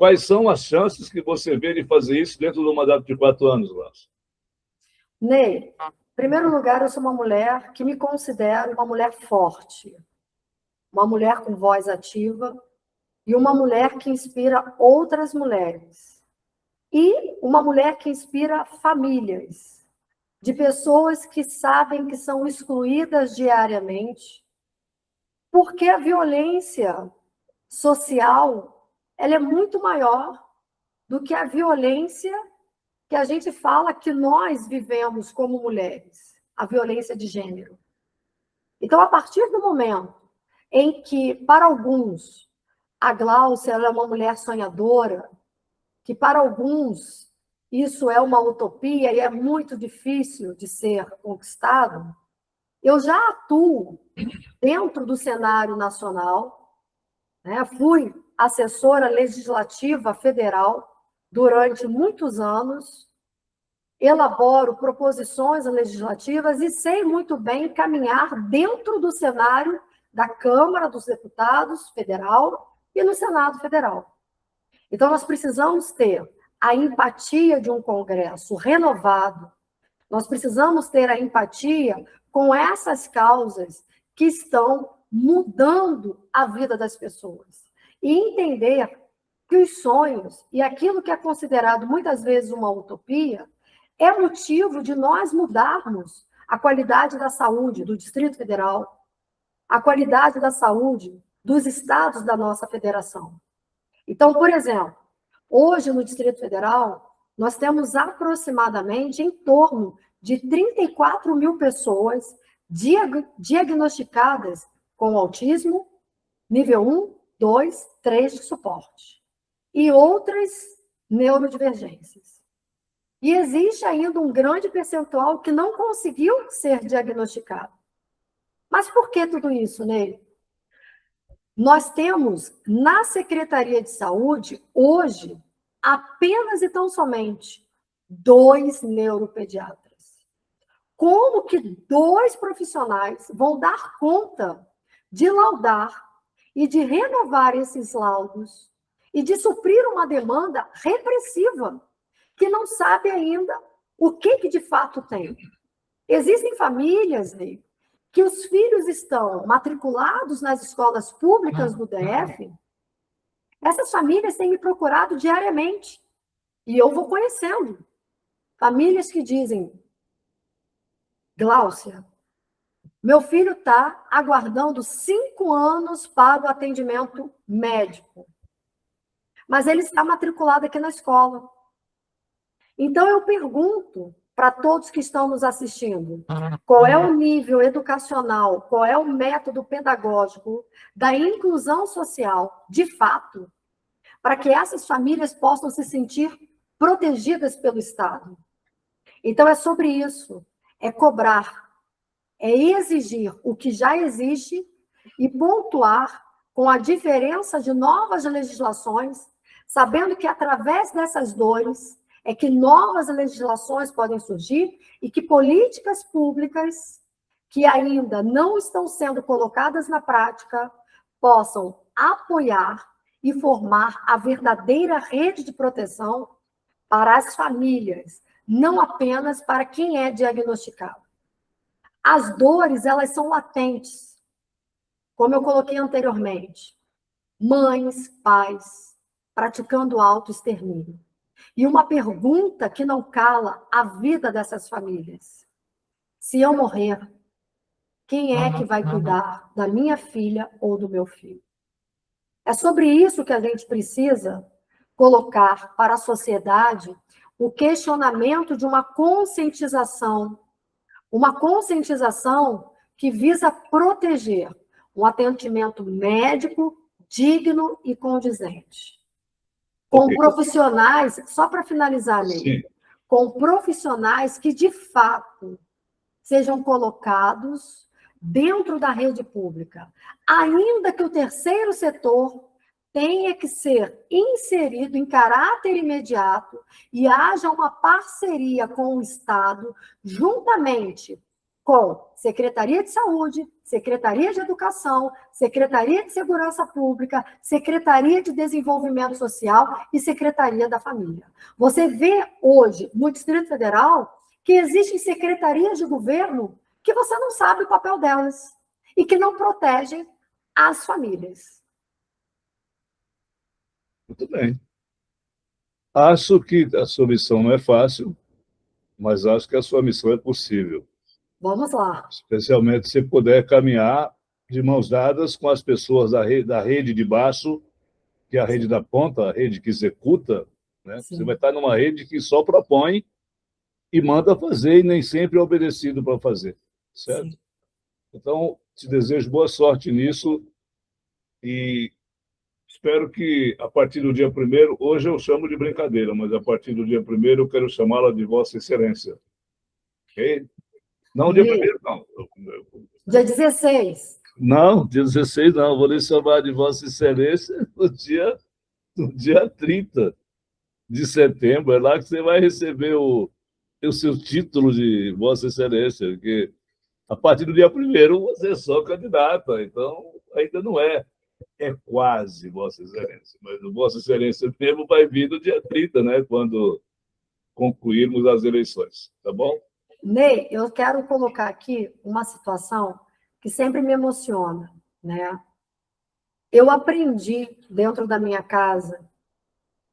Quais são as chances que você vê de fazer isso dentro do mandato de 4 anos, Glaucia? Ney, em primeiro lugar, eu sou uma mulher que me considero uma mulher forte, uma mulher com voz ativa e uma mulher que inspira outras mulheres. E uma mulher que inspira famílias, de pessoas que sabem que são excluídas diariamente, porque a violência social ela é muito maior do que a violência que a gente fala que nós vivemos como mulheres, a violência de gênero. Então, a partir do momento em que, para alguns, a Gláucia é uma mulher sonhadora, que para alguns isso é uma utopia e é muito difícil de ser conquistado, eu já atuo dentro do cenário nacional, né? Fui assessora legislativa federal durante muitos anos, elaboro proposições legislativas e sei muito bem caminhar dentro do cenário da Câmara dos Deputados Federal e no Senado Federal. Então, nós precisamos ter a empatia de um Congresso renovado, nós precisamos ter a empatia com essas causas que estão mudando a vida das pessoas e entender que os sonhos e aquilo que é considerado muitas vezes uma utopia é motivo de nós mudarmos a qualidade da saúde do Distrito Federal, a qualidade da saúde dos estados da nossa federação. Então, por exemplo, hoje no Distrito Federal, nós temos aproximadamente em torno de 34 mil pessoas diagnosticadas com autismo, nível 1, 2, 3 de suporte, e outras neurodivergências. E existe ainda um grande percentual que não conseguiu ser diagnosticado. Mas por que tudo isso, Ney? Nós temos na Secretaria de Saúde, hoje, apenas e tão somente 2 neuropediatras. Como que 2 profissionais vão dar conta de laudar e de renovar esses laudos e de suprir uma demanda repressiva que não sabe ainda o que de fato tem? Existem famílias, Ney, que os filhos estão matriculados nas escolas públicas do DF, essas famílias têm me procurado diariamente. E eu vou conhecendo. Famílias que dizem, Gláucia, meu filho está aguardando 5 anos para o atendimento médico. Mas ele está matriculado aqui na escola. Então, eu pergunto para todos que estão nos assistindo, qual é o nível educacional, qual é o método pedagógico da inclusão social, de fato, para que essas famílias possam se sentir protegidas pelo Estado. Então, é sobre isso, é cobrar, é exigir o que já existe e pontuar com a diferença de novas legislações, sabendo que através dessas dores é que novas legislações podem surgir e que políticas públicas que ainda não estão sendo colocadas na prática possam apoiar e formar a verdadeira rede de proteção para as famílias, não apenas para quem é diagnosticado. As dores, elas são latentes, como eu coloquei anteriormente. Mães, pais, praticando autoextermínio. E uma pergunta que não cala a vida dessas famílias. Se eu morrer, quem é que vai cuidar da minha filha ou do meu filho? É sobre isso que a gente precisa colocar para a sociedade o questionamento de uma conscientização que visa proteger um atendimento médico digno e condizente. Com profissionais, só para finalizar, Ney, com profissionais que, de fato, sejam colocados dentro da rede pública, ainda que o terceiro setor tenha que ser inserido em caráter imediato e haja uma parceria com o Estado, juntamente com Secretaria de Saúde, Secretaria de Educação, Secretaria de Segurança Pública, Secretaria de Desenvolvimento Social e Secretaria da Família. Você vê hoje, no Distrito Federal, que existem secretarias de governo que você não sabe o papel delas e que não protegem as famílias. Muito bem. Acho que a sua missão não é fácil, mas acho que a sua missão é possível. Vamos lá. Especialmente se puder caminhar de mãos dadas com as pessoas da rede de baixo, que é a rede da ponta, a rede que executa, né? Você vai estar numa rede que só propõe e manda fazer e nem sempre é obedecido para fazer, certo? Sim. Então, te desejo boa sorte nisso e espero que, a partir do dia 1º, hoje eu chamo de brincadeira, mas a partir do dia 1º eu quero chamá-la de Vossa Excelência. Ok? Não dia 1º, não. Dia 16. Não, dia 16 não. Vou lhe chamar de Vossa Excelência no dia 30 de setembro. É lá que você vai receber o seu título de Vossa Excelência, porque a partir do dia 1º você é só candidata, então ainda não é. É quase Vossa Excelência, mas o Vossa Excelência mesmo vai vir no dia 30, né, quando concluirmos as eleições, tá bom? Ney, eu quero colocar aqui uma situação que sempre me emociona, né? Eu aprendi dentro da minha casa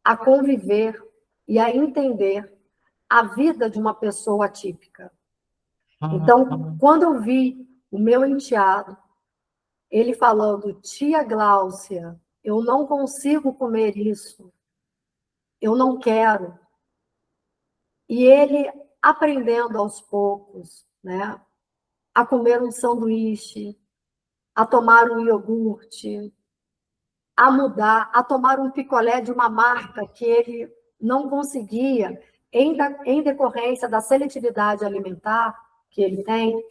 a conviver e a entender a vida de uma pessoa atípica. Então, quando eu vi o meu enteado, ele falando, tia Gláucia, eu não consigo comer isso, eu não quero. E ele aprendendo aos poucos, né, a comer um sanduíche, a tomar um iogurte, a mudar, a tomar um picolé de uma marca que ele não conseguia, em decorrência da seletividade alimentar que ele tem.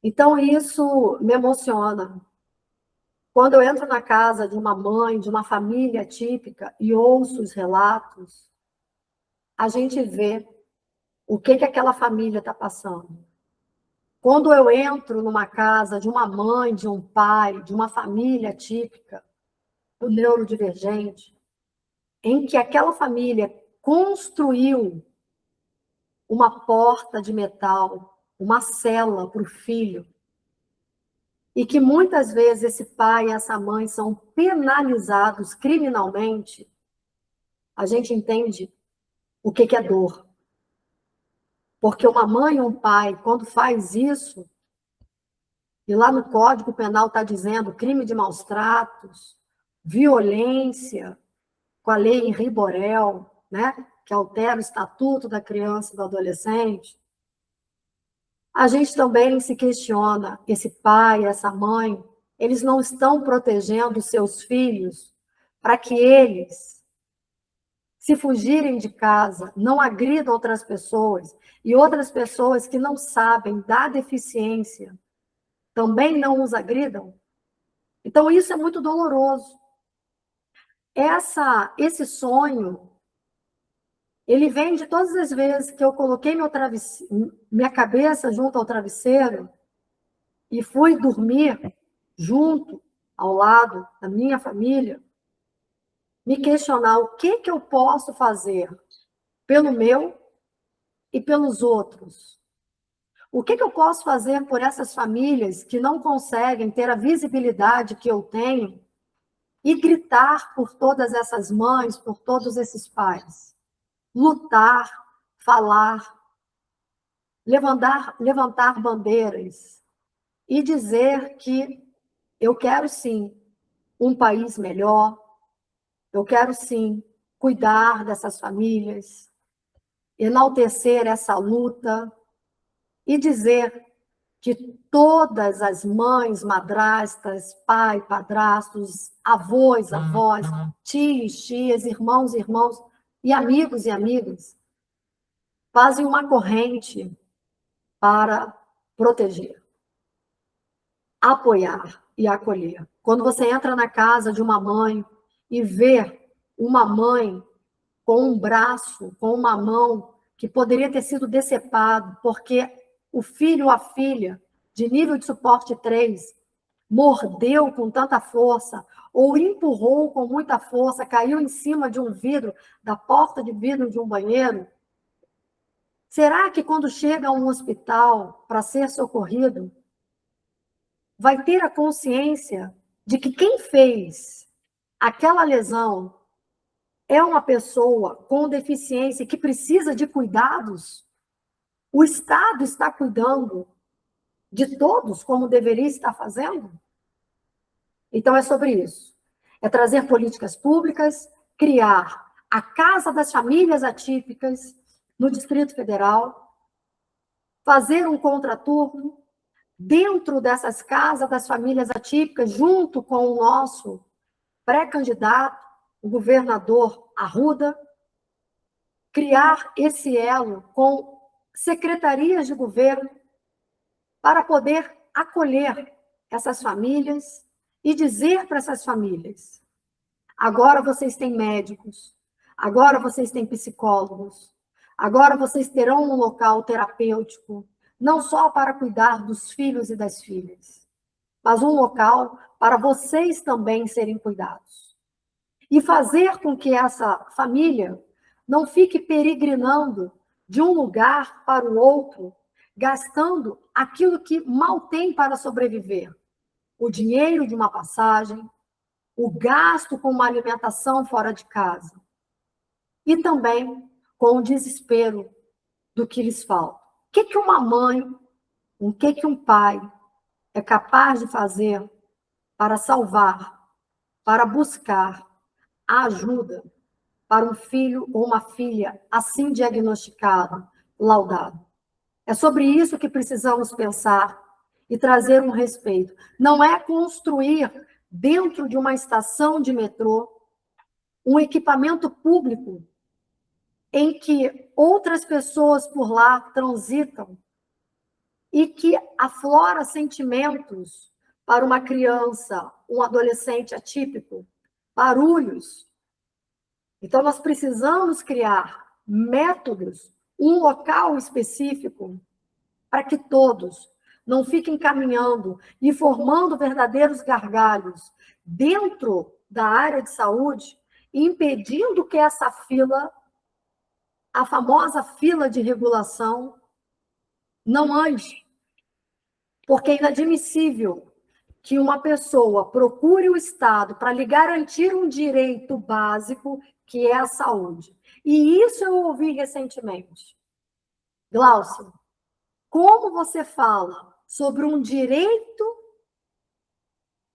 Então, isso me emociona. Quando eu entro na casa de uma mãe, de uma família típica, e ouço os relatos, a gente vê o que aquela família está passando. Quando eu entro numa casa de uma mãe, de um pai, de uma família típica, do neurodivergente, em que aquela família construiu uma porta de metal, uma cela para o filho, e que muitas vezes esse pai e essa mãe são penalizados criminalmente, a gente entende o que é dor. Porque uma mãe e um pai, quando faz isso, e lá no Código Penal está dizendo crime de maus tratos, violência, com a lei Henri Borel, né, que altera o Estatuto da Criança e do Adolescente, a gente também se questiona, esse pai, essa mãe, eles não estão protegendo os seus filhos para que eles, se fugirem de casa, não agridam outras pessoas, e outras pessoas que não sabem da deficiência também não os agridam? Então, isso é muito doloroso. Esse sonho, ele vem de todas as vezes que eu coloquei minha cabeça junto ao travesseiro e fui dormir junto, ao lado da minha família, me questionar o que eu posso fazer pelo meu e pelos outros. O que eu posso fazer por essas famílias que não conseguem ter a visibilidade que eu tenho e gritar por todas essas mães, por todos esses pais? Lutar, falar, levantar bandeiras e dizer que eu quero, sim, um país melhor, eu quero, sim, cuidar dessas famílias, enaltecer essa luta e dizer que todas as mães, madrastas, pai, padrastos, avós, avós, tios, tias, irmãos, irmãos e amigos e amigas fazem uma corrente para proteger, apoiar e acolher. Quando você entra na casa de uma mãe e vê uma mãe com um braço, com uma mão que poderia ter sido decepado, porque o filho ou a filha de nível de suporte 3 mordeu com tanta força ou empurrou com muita força, caiu em cima de um vidro, da porta de vidro de um banheiro, será que quando chega a um hospital para ser socorrido, vai ter a consciência de que quem fez aquela lesão é uma pessoa com deficiência que precisa de cuidados? O Estado está cuidando de todos como deveria estar fazendo? Então, é sobre isso. É trazer políticas públicas, criar a Casa das Famílias Atípicas no Distrito Federal, fazer um contraturno dentro dessas casas das famílias atípicas, junto com o nosso pré-candidato, o governador Arruda, criar esse elo com secretarias de governo para poder acolher essas famílias e dizer para essas famílias: agora vocês têm médicos, agora vocês têm psicólogos, agora vocês terão um local terapêutico, não só para cuidar dos filhos e das filhas, mas um local para vocês também serem cuidados. E fazer com que essa família não fique peregrinando de um lugar para o outro, gastando aquilo que mal tem para sobreviver. O dinheiro de uma passagem, o gasto com uma alimentação fora de casa. E também com o desespero do que lhes falta. O que uma mãe, o que um pai é capaz de fazer para salvar, para buscar a ajuda para um filho ou uma filha assim diagnosticado, laudado? É sobre isso que precisamos pensar e trazer um respeito. Não é construir dentro de uma estação de metrô um equipamento público em que outras pessoas por lá transitam e que aflora sentimentos para uma criança, um adolescente atípico, barulhos. Então, nós precisamos criar métodos, um local específico, para que todos não fiquem caminhando e formando verdadeiros gargalhos dentro da área de saúde, impedindo que essa fila, a famosa fila de regulação, não ande. Porque é inadmissível que uma pessoa procure o Estado para lhe garantir um direito básico, que é a saúde. E isso eu ouvi recentemente. Glaucio, como você fala sobre um direito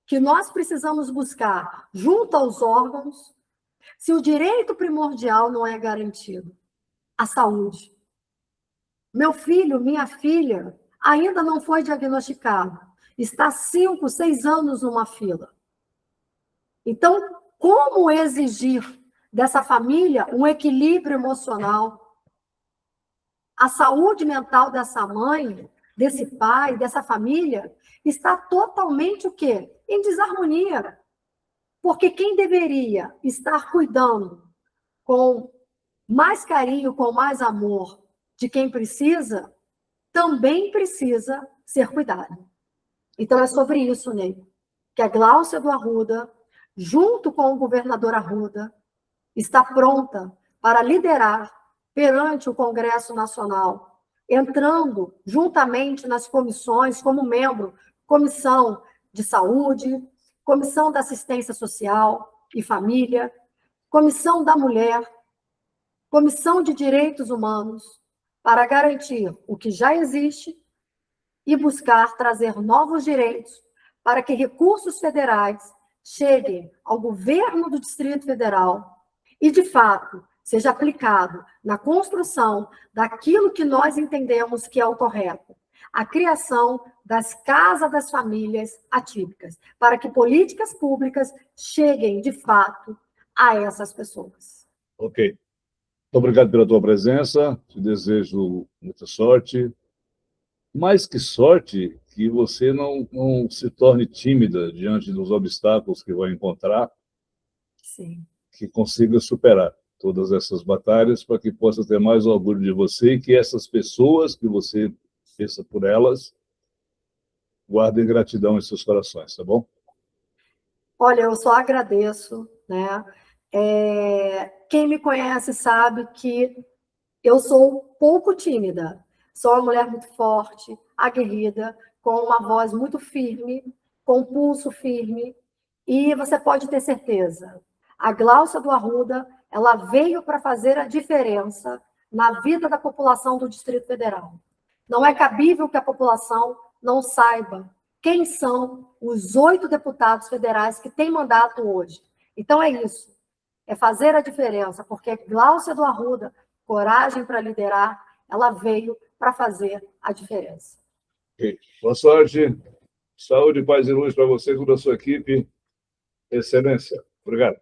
que nós precisamos buscar junto aos órgãos, se o direito primordial não é garantido? A saúde. Meu filho, minha filha, ainda não foi diagnosticado. Está 5, 6 anos numa fila. Então, como exigir dessa família um equilíbrio emocional? A saúde mental dessa mãe, desse pai, dessa família, está totalmente o quê? Em desarmonia. Porque quem deveria estar cuidando com mais carinho, com mais amor de quem precisa, também precisa ser cuidado. Então, é sobre isso, Ney, que a Gláucia do Arruda, junto com o governador Arruda, está pronta para liderar perante o Congresso Nacional, entrando juntamente nas comissões, como membro, Comissão de Saúde, Comissão da Assistência Social e Família, Comissão da Mulher, Comissão de Direitos Humanos, para garantir o que já existe e buscar trazer novos direitos para que recursos federais cheguem ao governo do Distrito Federal e, de fato, seja aplicado na construção daquilo que nós entendemos que é o correto, a criação das casas das famílias atípicas, para que políticas públicas cheguem, de fato, a essas pessoas. Ok. Muito obrigado pela tua presença, te desejo muita sorte. Mais que sorte, que você não se torne tímida diante dos obstáculos que vai encontrar. Sim. Que consiga superar todas essas batalhas para que possa ter mais orgulho de você e que essas pessoas que você agradeça por elas. Guardem gratidão em seus corações, tá bom? Olha, eu só agradeço, né? Quem me conhece sabe que eu sou um pouco tímida. Sou uma mulher muito forte, aguerrida, com uma voz muito firme, com um pulso firme. E você pode ter certeza, a Gláucia do Arruda, ela veio para fazer a diferença na vida da população do Distrito Federal. Não é cabível que a população não saiba quem são os 8 deputados federais que têm mandato hoje. Então é isso, é fazer a diferença, porque Gláucia do Arruda, coragem para liderar, ela veio para fazer a diferença. Okay. Boa sorte, saúde, paz e luz para você e toda a sua equipe. Excelência. Obrigado.